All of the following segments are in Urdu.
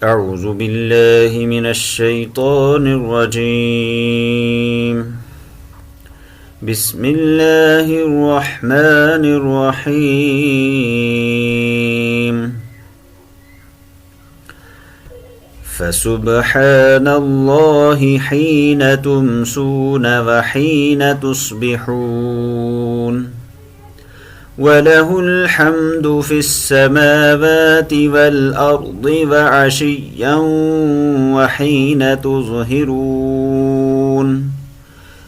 أعوذ بالله من الشيطان الرجيم. بسم الله الرحمن الرحيم. فسبحان الله حين تمسون وحين تصبحون وله الحمد في السماوات والأرض وعشيا وحين تظهرون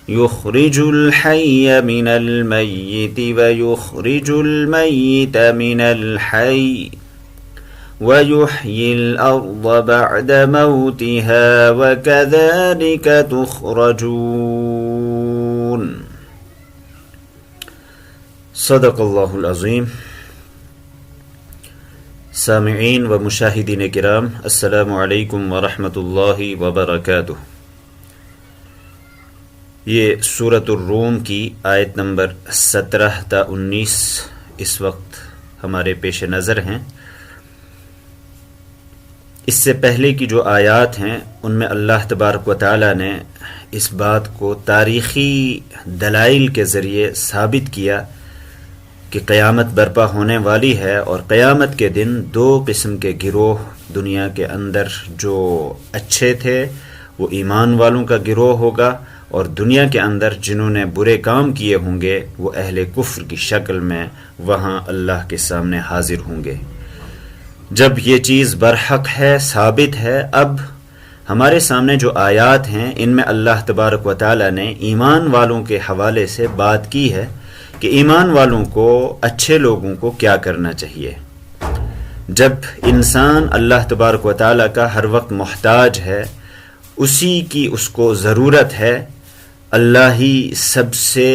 يخرج الحي من الميت ويخرج الميت من الحي ويحيي الأرض بعد موتها وكذلك تخرجون. صدق اللہ العظیم. سامعین و مشاہدین کرام، السلام علیکم ورحمۃ اللہ وبرکاتہ. یہ سورۃ الروم کی آیت نمبر 17 تا 19 اس وقت ہمارے پیش نظر ہیں. اس سے پہلے کی جو آیات ہیں ان میں اللہ تبارک و تعالی نے اس بات کو تاریخی دلائل کے ذریعے ثابت کیا کہ قیامت برپا ہونے والی ہے، اور قیامت کے دن دو قسم کے گروہ دنیا کے اندر جو اچھے تھے وہ ایمان والوں کا گروہ ہوگا، اور دنیا کے اندر جنہوں نے برے کام کیے ہوں گے وہ اہل کفر کی شکل میں وہاں اللہ کے سامنے حاضر ہوں گے. جب یہ چیز برحق ہے، ثابت ہے، اب ہمارے سامنے جو آیات ہیں ان میں اللہ تبارک و تعالی نے ایمان والوں کے حوالے سے بات کی ہے کہ ایمان والوں کو، اچھے لوگوں کو کیا کرنا چاہیے. جب انسان اللہ تبارک و تعالیٰ کا ہر وقت محتاج ہے، اسی کی اس کو ضرورت ہے، اللہ ہی سب سے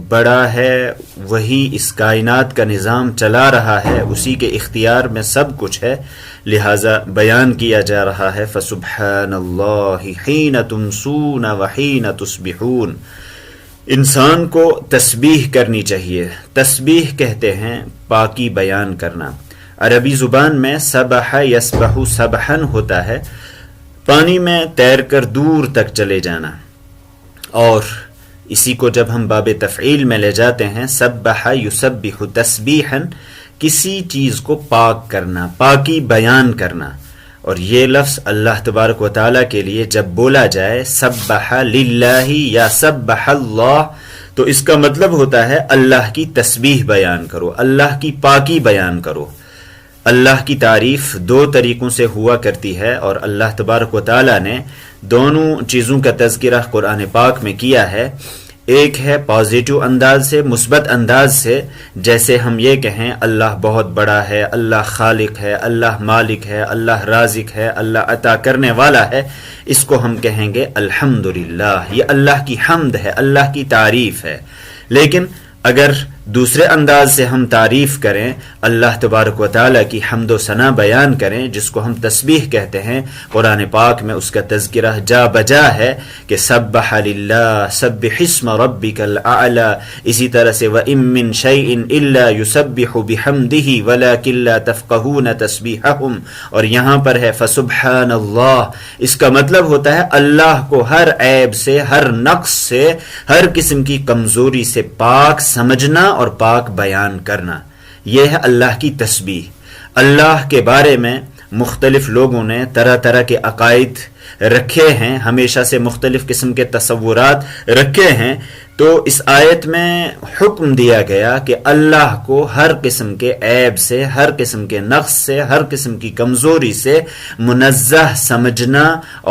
بڑا ہے، وہی اس کائنات کا نظام چلا رہا ہے، اسی کے اختیار میں سب کچھ ہے، لہٰذا بیان کیا جا رہا ہے فسبحان اللہ حین تمسون وحین تصبحون. انسان کو تسبیح کرنی چاہیے. تسبیح کہتے ہیں پاکی بیان کرنا. عربی زبان میں سبح یسبح سبحا ہوتا ہے، پانی میں تیر کر دور تک چلے جانا، اور اسی کو جب ہم باب تفعیل میں لے جاتے ہیں سبح یسبح تسبیحا، کسی چیز کو پاک کرنا، پاکی بیان کرنا. اور یہ لفظ اللہ تبارک و تعالیٰ کے لیے جب بولا جائے سبح للہ یا سبح اللہ، تو اس کا مطلب ہوتا ہے اللہ کی تسبیح بیان کرو، اللہ کی پاکی بیان کرو. اللہ کی تعریف دو طریقوں سے ہوا کرتی ہے، اور اللہ تبارک و تعالیٰ نے دونوں چیزوں کا تذکرہ قرآن پاک میں کیا ہے. ایک ہے پازیٹو انداز سے، مثبت انداز سے، جیسے ہم یہ کہیں اللہ بہت بڑا ہے، اللہ خالق ہے، اللہ مالک ہے، اللہ رازق ہے، اللہ عطا کرنے والا ہے. اس کو ہم کہیں گے الحمدللہ، یہ اللہ کی حمد ہے، اللہ کی تعریف ہے. لیکن اگر دوسرے انداز سے ہم تعریف کریں، اللہ تبارک و تعالیٰ کی حمد و ثنا بیان کریں، جس کو ہم تسبیح کہتے ہیں، قرآن پاک میں اس کا تذکرہ جا بجا ہے کہ سبح للہ سبح اسم ربک الاعلی. اسی طرح سے وَإِن مِّن شَيْءٍ إِلَّا يُسَبِّحُ بِحَمْدِهِ وَلَكِن لَّا تَفْقَهُونَ تَسْبِيحَهُمْ. اور یہاں پر ہے فسبحان اللہ، اس کا مطلب ہوتا ہے اللہ کو ہر عیب سے، ہر نقص سے، ہر قسم کی کمزوری سے پاک سمجھنا اور پاک بیان کرنا. یہ ہے اللہ کی تسبیح. اللہ کے بارے میں مختلف لوگوں نے طرح طرح کے عقائد رکھے ہیں، ہمیشہ سے مختلف قسم کے تصورات رکھے ہیں. تو اس آیت میں حکم دیا گیا کہ اللہ کو ہر قسم کے عیب سے، ہر قسم کے نقص سے، ہر قسم کی کمزوری سے منزہ سمجھنا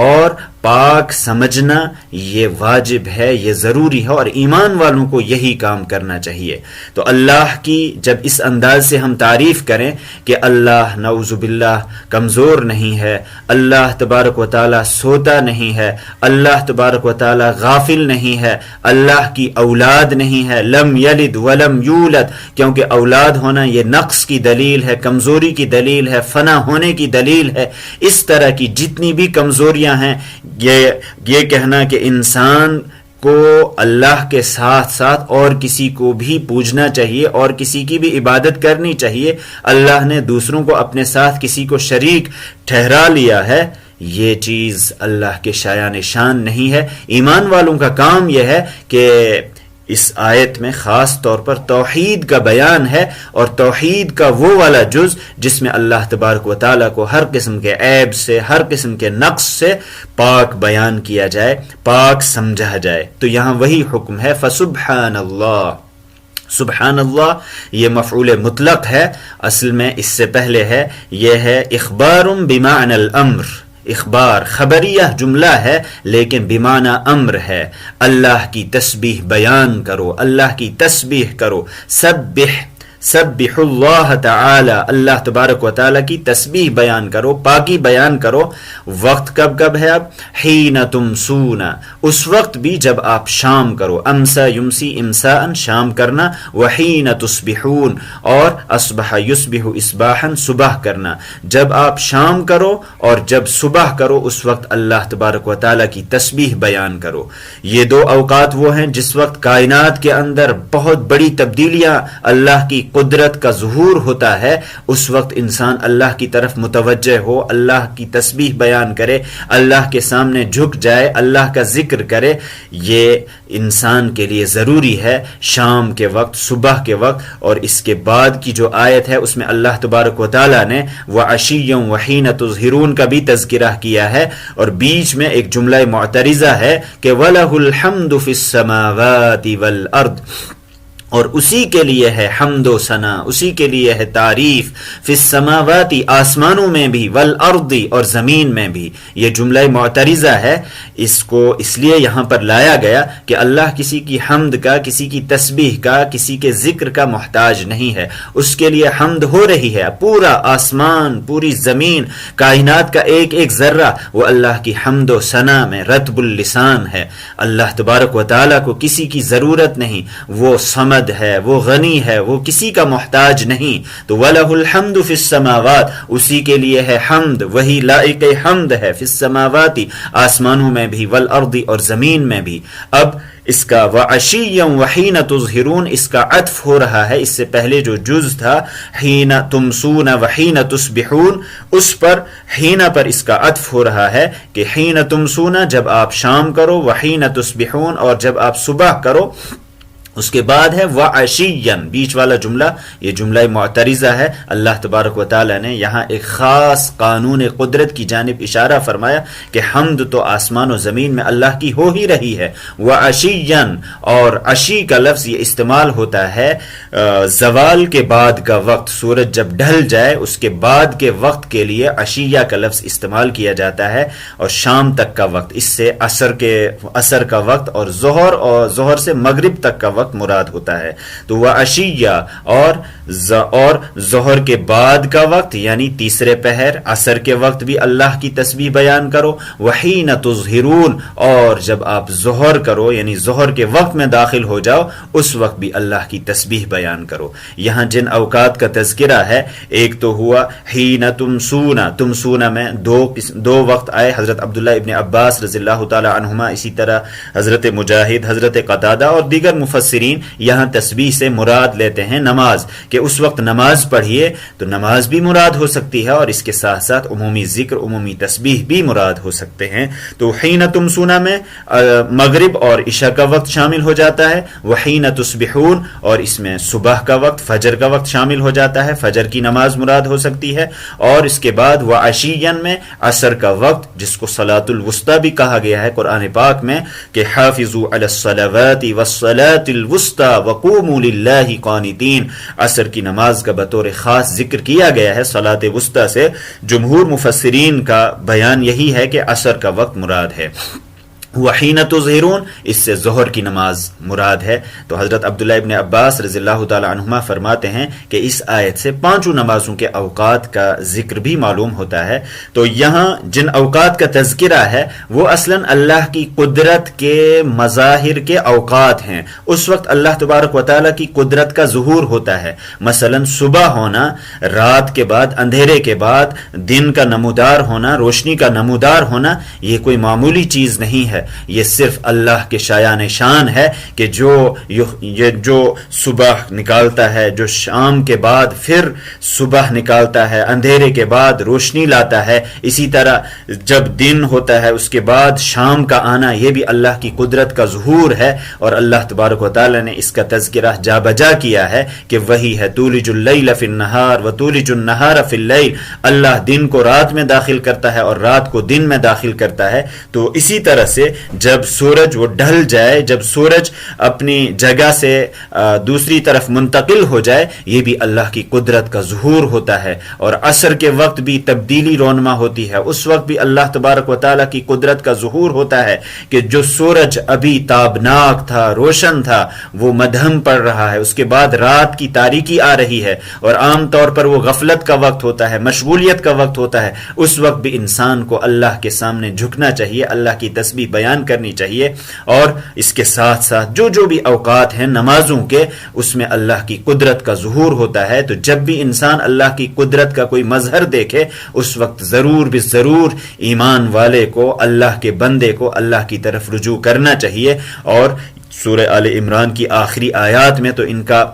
اور پاک سمجھنا یہ واجب ہے، یہ ضروری ہے، اور ایمان والوں کو یہی کام کرنا چاہیے. تو اللہ کی جب اس انداز سے ہم تعریف کریں کہ اللہ نعوذ باللہ کمزور نہیں ہے، اللہ تبارک و تعالی سوتا نہیں ہے، اللہ تبارک و تعالی غافل نہیں ہے، اللہ کی اولاد نہیں ہے، لم یلد ولم یولد، کیونکہ اولاد ہونا یہ نقص کی دلیل ہے، کمزوری کی دلیل ہے، فنا ہونے کی دلیل ہے. اس طرح کی جتنی بھی کمزوریاں ہیں، یہ کہنا کہ انسان کو اللہ کے ساتھ ساتھ اور کسی کو بھی پوجنا چاہیے اور کسی کی بھی عبادت کرنی چاہیے. اللہ نے دوسروں کو اپنے ساتھ کسی کو شریک ٹھہرا لیا ہے، یہ چیز اللہ کے شایان شان نہیں ہے. ایمان والوں کا کام یہ ہے کہ اس آیت میں خاص طور پر توحید کا بیان ہے، اور توحید کا وہ والا جز جس میں اللہ تبارک و تعالیٰ کو ہر قسم کے عیب سے، ہر قسم کے نقص سے پاک بیان کیا جائے، پاک سمجھا جائے. تو یہاں وہی حکم ہے فسبحان اللہ. سبحان اللہ یہ مفعول مطلق ہے، اصل میں اس سے پہلے ہے، یہ ہے اخبار بمعنی الامر. اخبار خبریہ جملہ ہے لیکن بمعنی امر ہے. اللہ کی تسبیح بیان کرو، اللہ کی تسبیح کرو. سبح اللہ تعالی، اللہ تبارک و تعالیٰ کی تسبیح بیان کرو، پاکی بیان کرو. وقت کب ہے؟ اب حین تمسون، اس وقت بھی جب آپ شام کرو. امسا یمسی امساء شام کرنا، وحین تصبحون اور اصبح یصبح اصباحا صبح کرنا. جب آپ شام کرو اور جب صبح کرو اس وقت اللہ تبارک و تعالیٰ کی تسبیح بیان کرو. یہ دو اوقات وہ ہیں جس وقت کائنات کے اندر بہت بڑی تبدیلیاں، اللہ کی قدرت کا ظہور ہوتا ہے. اس وقت انسان اللہ کی طرف متوجہ ہو، اللہ کی تسبیح بیان کرے، اللہ کے سامنے جھک جائے، اللہ کا ذکر کرے. یہ انسان کے لیے ضروری ہے شام کے وقت، صبح کے وقت. اور اس کے بعد کی جو آیت ہے اس میں اللہ تبارک و تعالیٰ نے وعشیا وحین تظہرون کا بھی تذکرہ کیا ہے، اور بیچ میں ایک جملہ معترضہ ہے کہ وَلَهُ الْحَمْدُ فِي السَّمَاوَاتِ وَالْأَرْضِ، اور اسی کے لیے ہے حمد و ثنا، اسی کے لیے ہے تعریف. فی السماوات آسمانوں میں بھی، والارض اور زمین میں بھی. یہ جملہ معترضہ ہے، اس کو اس لیے یہاں پر لایا گیا کہ اللہ کسی کی حمد کا، کسی کی تسبیح کا، کسی کے ذکر کا محتاج نہیں ہے. اس کے لیے حمد ہو رہی ہے. پورا آسمان، پوری زمین، کائنات کا ایک ایک ذرہ وہ اللہ کی حمد و ثنا میں رطب اللسان ہے. اللہ تبارک و تعالیٰ کو کسی کی ضرورت نہیں، وہ صمد ہے، وہ غنی ہے، وہ کسی کا محتاج نہیں. تو وَلَهُ الْحَمْدُ فِي السَّمَاوَاتِ، اسی کے لیے ہے حمد، وہی لائق حمد ہے. فی السماوات آسمانوں میں بھی، والارض اور زمین میں بھی. اب اس کا وعشیا وحین تظہرون اس کا عطف ہو رہا ہے. اس سے پہلے جو جز تھا حین تمسون وحین تصبحون، اس پر حین پر اس کا عطف ہو رہا ہے کہ حین تمسون جب آپ شام کرو، وحین تصبحون اور جب آپ صبح کرو. اس کے بعد ہے وعشیا، بیچ والا جملہ یہ جملہ معترضہ ہے. اللہ تبارک و تعالی نے یہاں ایک خاص قانون قدرت کی جانب اشارہ فرمایا کہ حمد تو آسمان و زمین میں اللہ کی ہو ہی رہی ہے. وعشیا، اور عشی کا لفظ یہ استعمال ہوتا ہے زوال کے بعد کا وقت، سورج جب ڈھل جائے اس کے بعد کے وقت کے لیے عشیہ کا لفظ استعمال کیا جاتا ہے، اور شام تک کا وقت، اس سے عصر کا وقت اور ظہر سے مغرب تک کا وقت مراد ہوتا ہے. تو وہ عشیہ اور ظہر کے بعد کا وقت یعنی تیسرے پہر، عصر کے وقت بھی اللہ کی تسبیح بیان کرو. وحین تظہرون، اور جب آپ ظہر کرو یعنی ظہر کے وقت میں داخل ہو جاؤ اس وقت بھی اللہ کی تسبیح بیان کرو. یہاں جن اوقات کا تذکرہ ہے، ایک تو ہوا حین تمسون، تمسون میں دو وقت آئے، حضرت عبداللہ ابن عباس رضی اللہ تعالی عنہما، اسی طرح حضرت مجاہد، حضرت قتادہ اور دیگر مفسرین یہاں تسبیح سے مراد لیتے ہیں نماز، کہ اس وقت نماز پڑھیے تو نماز بھی مراد ہو سکتی ہے، اور اس کے ساتھ ساتھ عمومی ذکر، عمومی تسبیح بھی مراد ہو سکتے ہیں. تو حین تمسون میں مغرب اور عشاء کا وقت شامل ہو جاتا ہے. وحین تصبحون، اور اس میں صبح کا وقت، فجر کا وقت شامل ہو جاتا ہے، فجر کی نماز مراد ہو سکتی ہے. اور اس کے بعد وعشین میں عصر کا وقت، جس کو صلاۃ الوسطی بھی کہا گیا ہے قرآن پاک میں، کہ حافظوا علی الصلوات والصلاۃ الوسطی وقوموا للہ قانتین. عصر کی نماز کا بطور خاص ذکر کیا گیا ہے صلاۃ وسطی سے. جمہور مفسرین کا بیان یہی ہے کہ عصر کا وقت مراد ہے. وحین تظہرون اس سے ظہر کی نماز مراد ہے. تو حضرت عبداللہ ابن عباس رضی اللہ تعالی عنہما فرماتے ہیں کہ اس آیت سے پانچوں نمازوں کے اوقات کا ذکر بھی معلوم ہوتا ہے. تو یہاں جن اوقات کا تذکرہ ہے وہ اصلاً اللہ کی قدرت کے مظاہر کے اوقات ہیں. اس وقت اللہ تبارک و تعالیٰ کی قدرت کا ظہور ہوتا ہے. مثلاً صبح ہونا، رات کے بعد، اندھیرے کے بعد دن کا نمودار ہونا، روشنی کا نمودار ہونا، یہ کوئی معمولی چیز نہیں ہے. ہے، یہ صرف اللہ کے شایان شان ہے کہ جو صبح نکالتا ہے، جو شام کے بعد پھر صبح نکالتا ہے، اندھیرے کے بعد روشنی لاتا ہے، اسی طرح جب دن ہوتا ہے اس کے بعد شام کا آنا، یہ بھی اللہ کی قدرت کا ظہور ہے۔ اور اللہ تبارک و تعالی نے اس کا تذکرہ جا بجا کیا ہے کہ وہی ہے تولج اللیل فی النہار و تولج النہار فی اللیل، اللہ دن کو رات میں داخل کرتا ہے اور رات کو دن میں داخل کرتا ہے۔ تو اسی طرح سے جب سورج وہ ڈھل جائے، جب سورج اپنی جگہ سے دوسری طرف منتقل ہو جائے، یہ بھی اللہ کی قدرت کا ظہور ہوتا ہے۔ اور عصر کے وقت بھی تبدیلی رونما ہوتی ہے، اس وقت بھی اللہ تبارک و تعالیٰ کی قدرت کا ظہور ہوتا ہے کہ جو سورج ابھی تابناک تھا، روشن تھا، وہ مدھم پڑ رہا ہے، اس کے بعد رات کی تاریکی آ رہی ہے، اور عام طور پر وہ غفلت کا وقت ہوتا ہے، مشغولیت کا وقت ہوتا ہے۔ اس وقت بھی انسان کو اللہ کے سامنے جھکنا چاہیے، اللہ کی تسبیح بیان کرنی چاہیے، اور اس کے ساتھ ساتھ جو بھی اوقات ہیں نمازوں کے، اس میں اللہ کی قدرت کا ظہور ہوتا ہے۔ تو جب بھی انسان اللہ کی قدرت کا کوئی مظہر دیکھے، اس وقت ضرور ضرور ایمان والے کو، اللہ کے بندے کو اللہ کی طرف رجوع کرنا چاہیے۔ اور سورہ آل عمران کی آخری آیات میں تو ان کا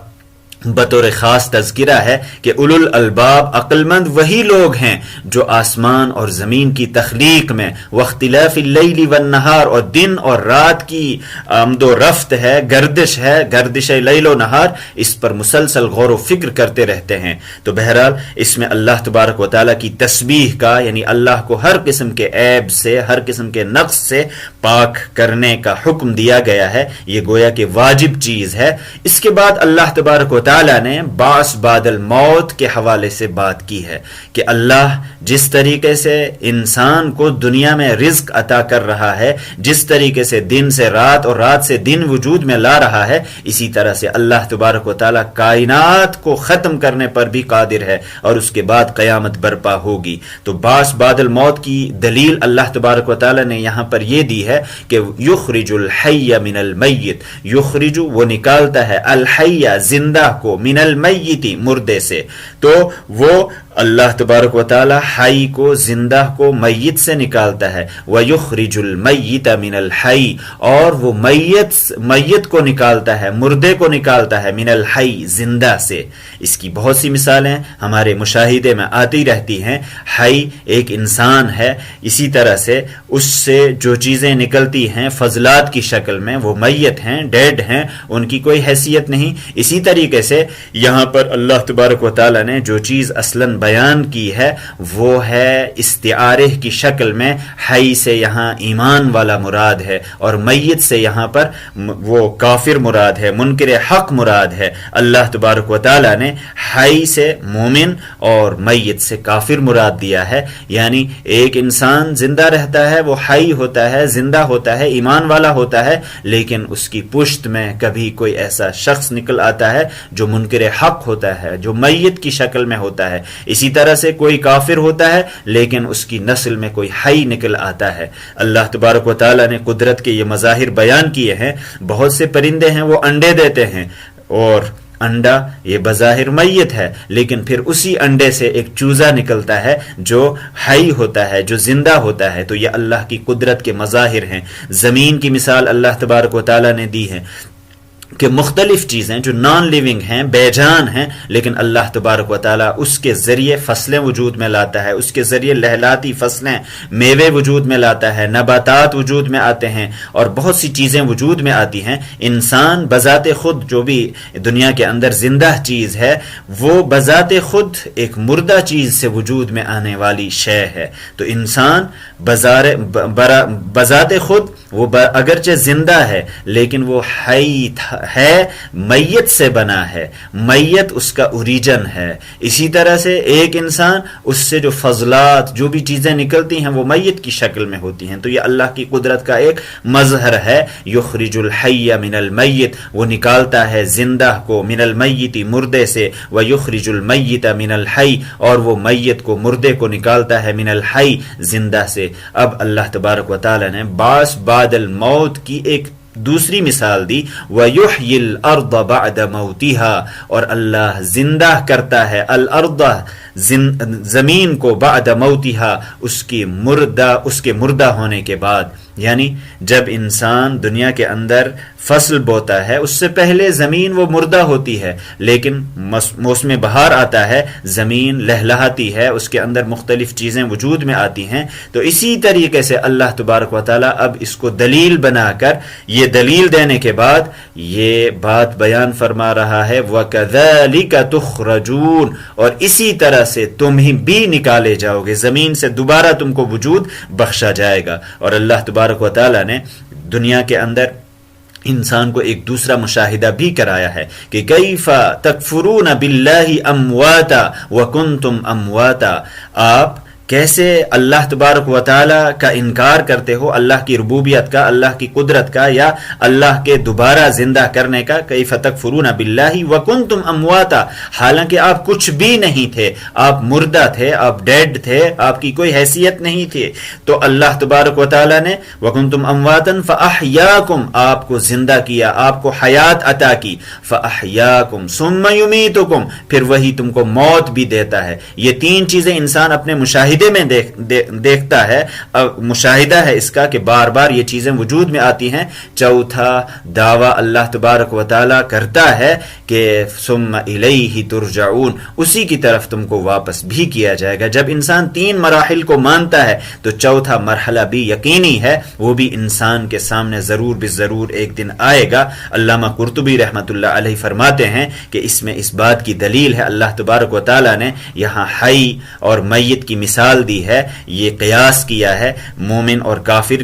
بطور خاص تذکرہ ہے کہ اولو الالباب، عقل مند وہی لوگ ہیں جو آسمان اور زمین کی تخلیق میں، واختلاف اللیل والنہار، اور دن اور رات کی آمد و رفت ہے، گردش لیل و نہار، اس پر مسلسل غور و فکر کرتے رہتے ہیں۔ تو بہرحال اس میں اللہ تبارک و تعالیٰ کی تسبیح کا، یعنی اللہ کو ہر قسم کے عیب سے، ہر قسم کے نقص سے پاک کرنے کا حکم دیا گیا ہے، یہ گویا کہ واجب چیز ہے۔ اس کے بعد اللہ تبارک و تعالیٰ نے بعث بعد الموت کے حوالے سے بات کی ہے کہ اللہ جس طریقے سے انسان کو دنیا میں رزق عطا کر رہا ہے، جس طریقے سے دن سے رات اور رات سے دن وجود میں لا رہا ہے، اسی طرح سے اللہ تبارک و تعالیٰ کائنات کو ختم کرنے پر بھی قادر ہے، اور اس کے بعد قیامت برپا ہوگی۔ تو بعث بعد الموت کی دلیل اللہ تبارک و تعالیٰ نے یہاں پر یہ دی ہے کہ یخرج الحی من المیت، یخرج وہ نکالتا ہے، الحی زندہ کو، من المیت مردے سے، تو وہ اللہ تبارک و تعالی حی کو، زندہ کو میت سے نکالتا ہے، وَيُخْرِجُ الْمَيِّتَ مِنَ الْحَيِّ، اور وہ میت کو نکالتا ہے، مردے کو نکالتا ہے، من الحی زندہ سے۔ اس کی بہت سی مثالیں ہمارے مشاہدے میں آتی رہتی ہیں۔ حی ایک انسان ہے، اسی طرح سے اس سے جو چیزیں نکلتی ہیں فضلات کی شکل میں، وہ میت ہیں، ڈیڈ ہیں، ان کی کوئی حیثیت نہیں۔ اسی طریقے سے یہاں پر اللہ تبارک و تعالی نے جو چیز اصلاً بیان کی ہے وہ ہے استعارہ کی شکل میں، حی سے یہاں ایمان والا مراد ہے، اور میت سے یہاں پر وہ کافر مراد ہے، منکر حق مراد ہے۔ اللہ تبارک و تعالی نے حی سے مومن اور میت سے کافر مراد دیا ہے، یعنی ایک انسان زندہ رہتا ہے، وہ حی ہوتا ہے، زندہ ہوتا ہے، ایمان والا ہوتا ہے، لیکن اس کی پشت میں کبھی کوئی ایسا شخص نکل آتا ہے جو منکر حق ہوتا ہے، جو میت کی شکل میں ہوتا ہے۔ اسی طرح سے کوئی کافر ہوتا ہے لیکن اس کی نسل میں کوئی حی نکل آتا ہے۔ اللہ تبارک و تعالی نے قدرت کے یہ مظاہر بیان کیے ہیں۔ بہت سے پرندے ہیں وہ انڈے دیتے ہیں، اور انڈا یہ بظاہر میت ہے، لیکن پھر اسی انڈے سے ایک چوزا نکلتا ہے جو حی ہوتا ہے، جو زندہ ہوتا ہے۔ تو یہ اللہ کی قدرت کے مظاہر ہیں۔ زمین کی مثال اللہ تبارک و تعالی نے دی ہے کہ مختلف چیزیں جو نان لیونگ ہیں، بے جان ہیں، لیکن اللہ تبارک و تعالیٰ اس کے ذریعے فصلیں وجود میں لاتا ہے، اس کے ذریعے لہلاتی فصلیں، میوے وجود میں لاتا ہے، نباتات وجود میں آتے ہیں، اور بہت سی چیزیں وجود میں آتی ہیں۔ انسان بذات خود جو بھی دنیا کے اندر زندہ چیز ہے، وہ بذات خود ایک مردہ چیز سے وجود میں آنے والی شے ہے۔ تو انسان بذات خود وہ اگرچہ زندہ ہے لیکن وہ حی ہے، میت سے بنا ہے، میت اس کا اوریجن ہے۔ اسی طرح سے ایک انسان، اس سے جو فضلات، جو بھی چیزیں نکلتی ہیں وہ میت کی شکل میں ہوتی ہیں۔ تو یہ اللہ کی قدرت کا ایک مظہر ہے۔ یخرج الحی من المیت، وہ نکالتا ہے زندہ کو، من المیت مردے سے، ویخرج المیت من الحی، اور وہ میت کو، مردے کو نکالتا ہے، من الحی زندہ سے۔ اب اللہ تبارک و تعالی نے بعث بعد الموت کی ایک دوسری مثال دی، وَيُحْيِي الْأَرْضَ بَعْدَ مَوْتِهَا، اور اللہ زندہ کرتا ہے الارض، زمین کو بعد موتہا اس کے مردہ ہونے کے بعد، یعنی جب انسان دنیا کے اندر فصل بوتا ہے اس سے پہلے زمین وہ مردہ ہوتی ہے، لیکن موسم بہار آتا ہے زمین لہلہاتی ہے، اس کے اندر مختلف چیزیں وجود میں آتی ہیں۔ تو اسی طریقے سے اللہ تبارک و تعالیٰ اب اس کو دلیل بنا کر، یہ دلیل دینے کے بعد یہ بات بیان فرما رہا ہے وَكَذَلِكَ تُخْرَجُونَ، اور اسی طرح سے تم ہی بھی نکالے جاؤ گے، زمین سے دوبارہ تم کو وجود بخشا جائے گا۔ اور اللہ تبارک و تعالیٰ نے دنیا کے اندر انسان کو ایک دوسرا مشاہدہ بھی کرایا ہے کہ کیف تکفرون باللہ امواتا وکنتم امواتا، آپ کیسے اللہ تبارک و تعالیٰ کا انکار کرتے ہو، اللہ کی ربوبیت کا، اللہ کی قدرت کا، یا اللہ کے دوبارہ زندہ کرنے کا۔ کیف تکفرون باللہ وکنتم امواتا، حالانکہ آپ کچھ بھی نہیں تھے، آپ مردہ تھے، آپ ڈیڈ تھے، آپ کی کوئی حیثیت نہیں تھی، تو اللہ تبارک و تعالیٰ نے وکنتم امواتا فاحیاکم، آپ کو زندہ کیا، آپ کو حیات عطا کی، فاحیاکم ثم یمیتکم، پھر وہی تم کو موت بھی دیتا ہے۔ یہ تین چیزیں انسان اپنے مشاہدے میں دیکھتا ہے، مشاہدہ ہے اس کا کہ بار بار یہ چیزیں وجود میں آتی ہیں۔ چوتھا دعویٰ اللہ تبارک و تعالیٰ کرتا ہے کہ ثم الیہ ترجعون، اسی کی طرف تم کو واپس بھی کیا جائے گا۔ جب انسان تین مراحل کو مانتا ہے تو چوتھا مرحلہ بھی یقینی ہے، وہ بھی انسان کے سامنے ضرور بالضرور ایک دن آئے گا۔ علامہ قرطبی رحمۃ اللہ علیہ فرماتے ہیں کہ اس میں اس بات کی دلیل ہے، اللہ تبارک و تعالیٰ نے یہاں حی اور میت کی مثال دی ہے، یہ قیاس کیا ہے، مومن اور کافر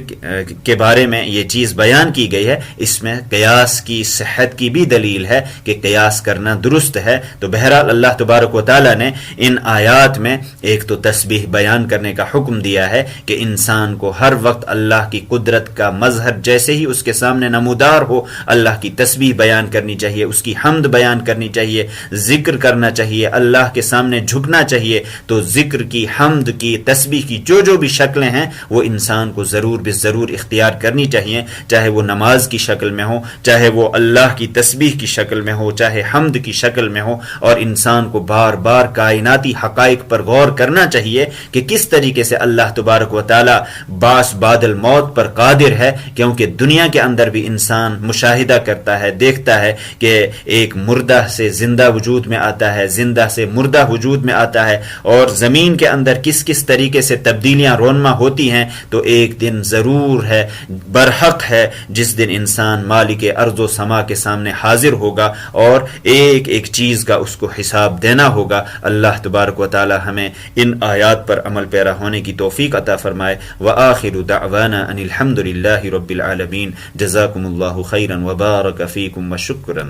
کے بارے میں یہ چیز بیان کی گئی ہے، اس میں قیاس کی صحت کی بھی دلیل ہے کہ قیاس کرنا درست ہے۔ تو بہرحال اللہ تبارک و تعالیٰ نے ان آیات میں ایک تو تسبیح بیان کرنے کا حکم دیا ہے کہ انسان کو ہر وقت اللہ کی قدرت کا مظہر جیسے ہی اس کے سامنے نمودار ہو، اللہ کی تسبیح بیان کرنی چاہیے، اس کی حمد بیان کرنی چاہیے، ذکر کرنا چاہیے، اللہ کے سامنے جھکنا چاہیے۔ تو ذکر کی، حمد کی، تسبیح کی جو بھی شکلیں ہیں وہ انسان کو ضرور بالضرور اختیار کرنی چاہیے، چاہے وہ نماز کی شکل میں ہو، چاہے وہ اللہ کی تسبیح کی شکل میں ہو، چاہے حمد کی شکل میں ہو۔ اور انسان کو بار بار کائناتی حقائق پر غور کرنا چاہیے کہ کس طریقے سے اللہ تبارک و تعالی باس بعد الموت پر قادر ہے، کیونکہ دنیا کے اندر بھی انسان مشاہدہ کرتا ہے، دیکھتا ہے کہ ایک مردہ سے زندہ وجود میں آتا ہے، زندہ سے مردہ وجود میں آتا ہے، اور زمین کے اندر کس طریقے سے تبدیلیاں رونما ہوتی ہیں۔ تو ایک دن ضرور ہے، برحق ہے، جس دن انسان مالک ارض و سما کے سامنے حاضر ہوگا اور ایک ایک چیز کا اس کو حساب دینا ہوگا۔ اللہ تبارک و تعالی ہمیں ان آیات پر عمل پیرا ہونے کی توفیق عطا فرمائے۔ وآخر دعوانا ان الحمد للہ رب العالمین۔ جزاکم اللہ خیرا وبارک فیکم وشکرا۔